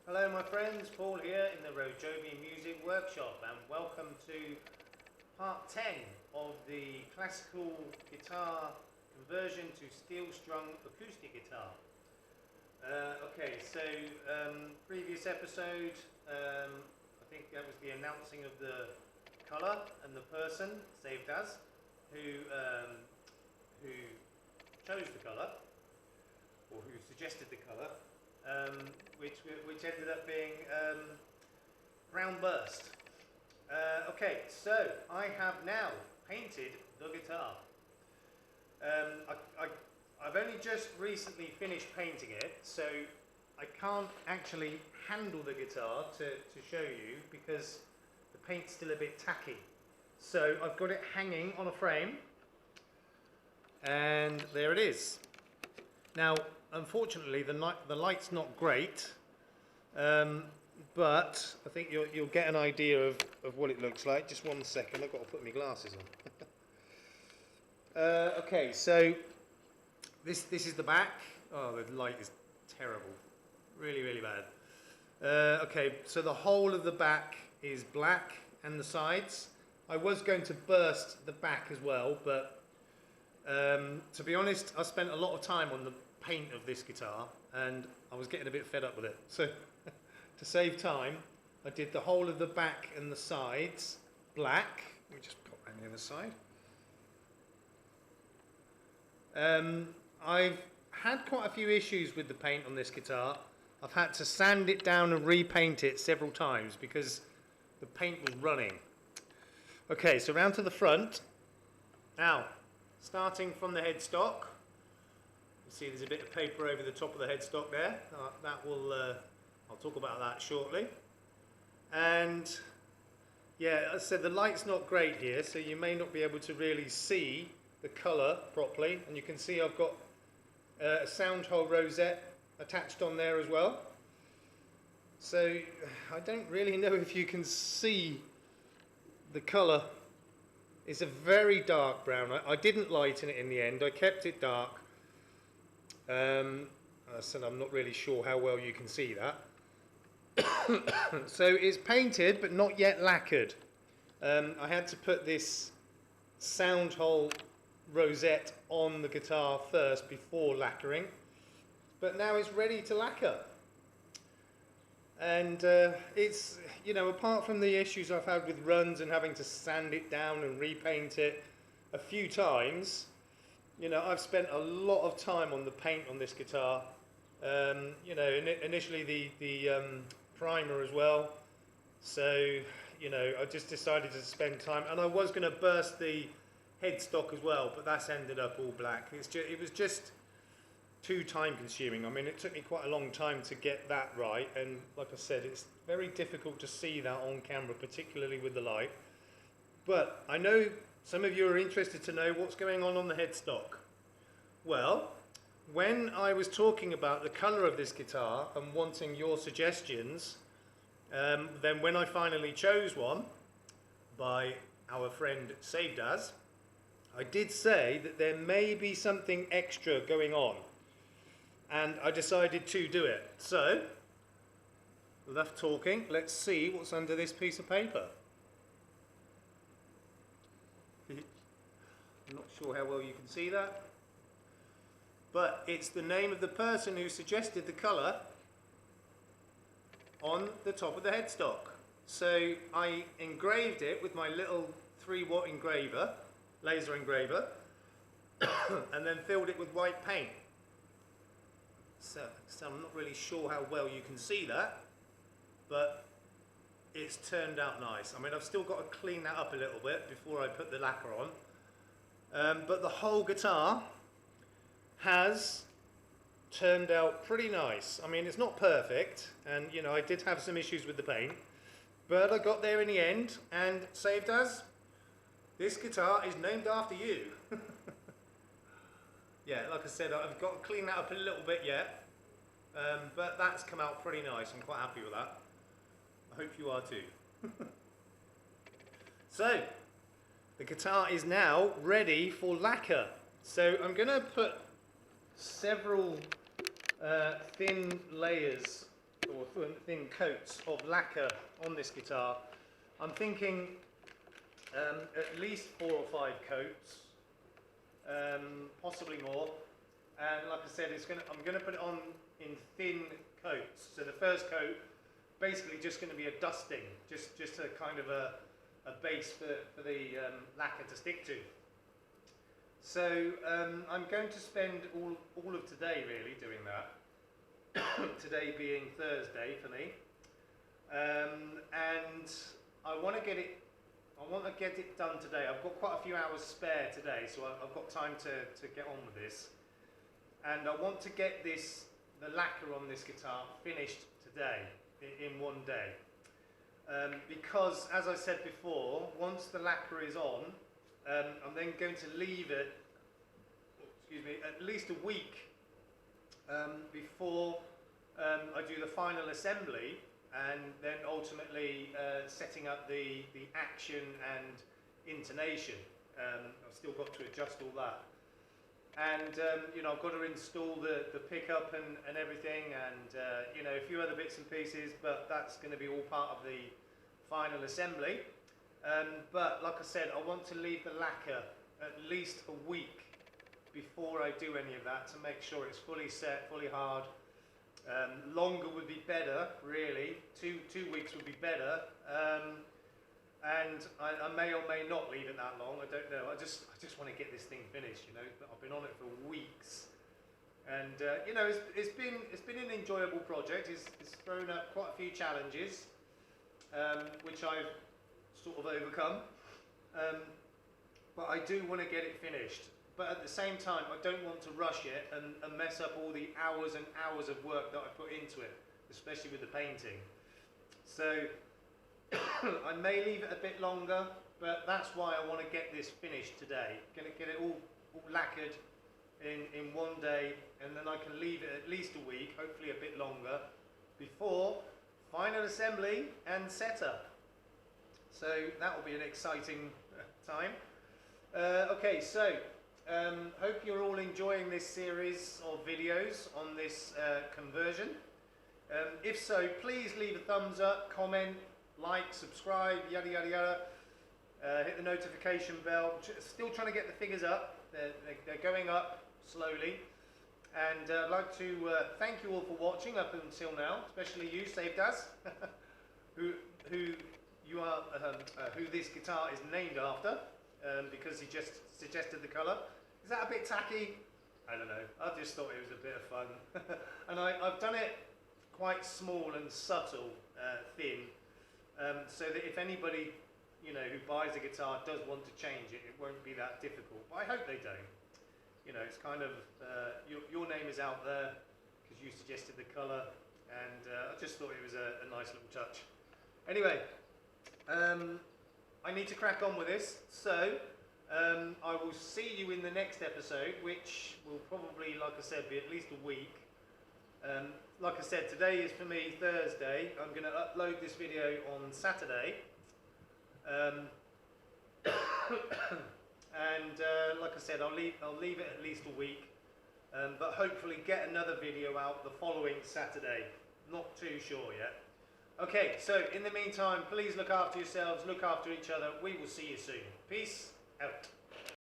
Hello my friends, Paul here in the RoJoBe Music Workshop, and welcome to part 10 of the classical guitar conversion to steel strung acoustic guitar. Previous episode, I think that was the announcing of the colour and the person, saved us, who chose the colour, or who suggested the colour, which ended up being brown burst. So I have now painted the guitar. I've only just recently finished painting it, so I can't actually handle the guitar to show you because the paint's still a bit tacky. So I've got it hanging on a frame, and there it is. Now, unfortunately, the light's not great, but I think you'll get an idea of what it looks like. Just one second, I've got to put my glasses on. Okay, so this is the back. Oh, the light is terrible, really bad. Okay, so the whole of the back is black, and the sides. I was going to burst the back as well, but to be honest, I spent a lot of time on the paint of this guitar and I was getting a bit fed up with it. So to save time, I did the whole of the back and the sides black. Let me just put on the other side. I've had quite a few issues with the paint on this guitar. I've had to sand it down and repaint it several times because the paint was running. Okay, so round to the front. Now, starting from the headstock, you see there's a bit of paper over the top of the headstock there. I'll talk about that shortly. And yeah, as I said, the light's not great here, so you may not be able to really see the colour properly. And you can see I've got a sound hole rosette attached on there as well. So I don't really know if you can see the colour. It's a very dark brown. I didn't lighten it in the end. I kept it dark. I said I'm not really sure how well you can see that. So it's painted but not yet lacquered. I had to put this sound hole rosette on the guitar first before lacquering. But now it's ready to lacquer. And it's, you know, apart from the issues I've had with runs and having to sand it down and repaint it a few times, you know, I've spent a lot of time on the paint on this guitar. You know, initially the primer as well. So, you know, I just decided to spend time, and I was going to burst the headstock as well, but that's ended up all black. It was just too time consuming. I mean, it took me quite a long time to get that right, and like I said, it's very difficult to see that on camera, particularly with the light. But I know some of you are interested to know what's going on the headstock. Well, when I was talking about the colour of this guitar and wanting your suggestions, then when I finally chose one by our friend Saved As, I did say that there may be something extra going on. And I decided to do it. So, enough talking, let's see what's under this piece of paper. I'm not sure how well you can see that, but it's the name of the person who suggested the colour on the top of the headstock. So I engraved it with my little 3-watt engraver, laser engraver, and then filled it with white paint. So I'm not really sure how well you can see that, but it's turned out nice. I mean, I've still got to clean that up a little bit before I put the lacquer on. But the whole guitar has turned out pretty nice. I mean, it's not perfect, and you know, I did have some issues with the paint, but I got there in the end. And Saved As, this guitar is named after you. Yeah, like I said, I've got to clean that up a little bit yet, but that's come out pretty nice. I'm quite happy with that. I hope you are too. So, the guitar is now ready for lacquer. So I'm going to put several thin layers, or or thin coats of lacquer on this guitar. I'm thinking at least 4 or 5 coats, possibly more. And like I said, I'm going to put it on in thin coats. So the first coat, basically just going to be a dusting, just a kind of a base for the lacquer to stick to. So I'm going to spend all of today really doing that. Today being Thursday for me, and I want to get it done today. I've got quite a few hours spare today, so I've got time to get on with this, and I want to get the lacquer on this guitar finished today in one day, because as I said before, once the lacquer is on, I'm then going to leave it, at least a week before I do the final assembly, and then ultimately setting up the action and intonation. I've still got to adjust all that, and you know, I've got to install the pickup and everything, and you know, a few other bits and pieces, but that's going to be all part of the final assembly. But like I said, I want to leave the lacquer at least a week before I do any of that, to make sure it's fully set, fully hard. Longer would be better, really. Two weeks would be better, and I may or may not leave it that long. I don't know. I just want to get this thing finished. You know, I've been on it for weeks, and you know, it's been an enjoyable project. It's thrown up quite a few challenges, which I've sort of overcome. But I do want to get it finished. But at the same time, I don't want to rush it and mess up all the hours and hours of work that I put into it, especially with the painting. So I may leave it a bit longer, but that's why I want to get this finished today. Get it all lacquered in one day, and then I can leave it at least a week, hopefully a bit longer, before final assembly and setup. So that will be an exciting time. Okay, so hope you're all enjoying this series of videos on this conversion. If so, please leave a thumbs up, comment, like, subscribe, yada yada yada. Hit the notification bell. Still trying to get the figures up. They're going up slowly. And I'd like to thank you all for watching up until now, especially you, Saved As, who this guitar is named after, because he just suggested the colour. Is that a bit tacky? I don't know. I just thought it was a bit of fun. And I've done it quite small and subtle, thin, so that if anybody, you know, who buys a guitar does want to change it, it won't be that difficult. But I hope they don't. You know, it's kind of, your name is out there because you suggested the colour, and I just thought it was a nice little touch. Anyway, I need to crack on with this, so I will see you in the next episode, which will probably, like I said, be at least a week. Like I said, today is for me Thursday. I'm going to upload this video on Saturday. And like I said, I'll leave it at least a week, but hopefully get another video out the following Saturday. Not too sure yet. Okay, so in the meantime, please look after yourselves, look after each other. We will see you soon. Peace out.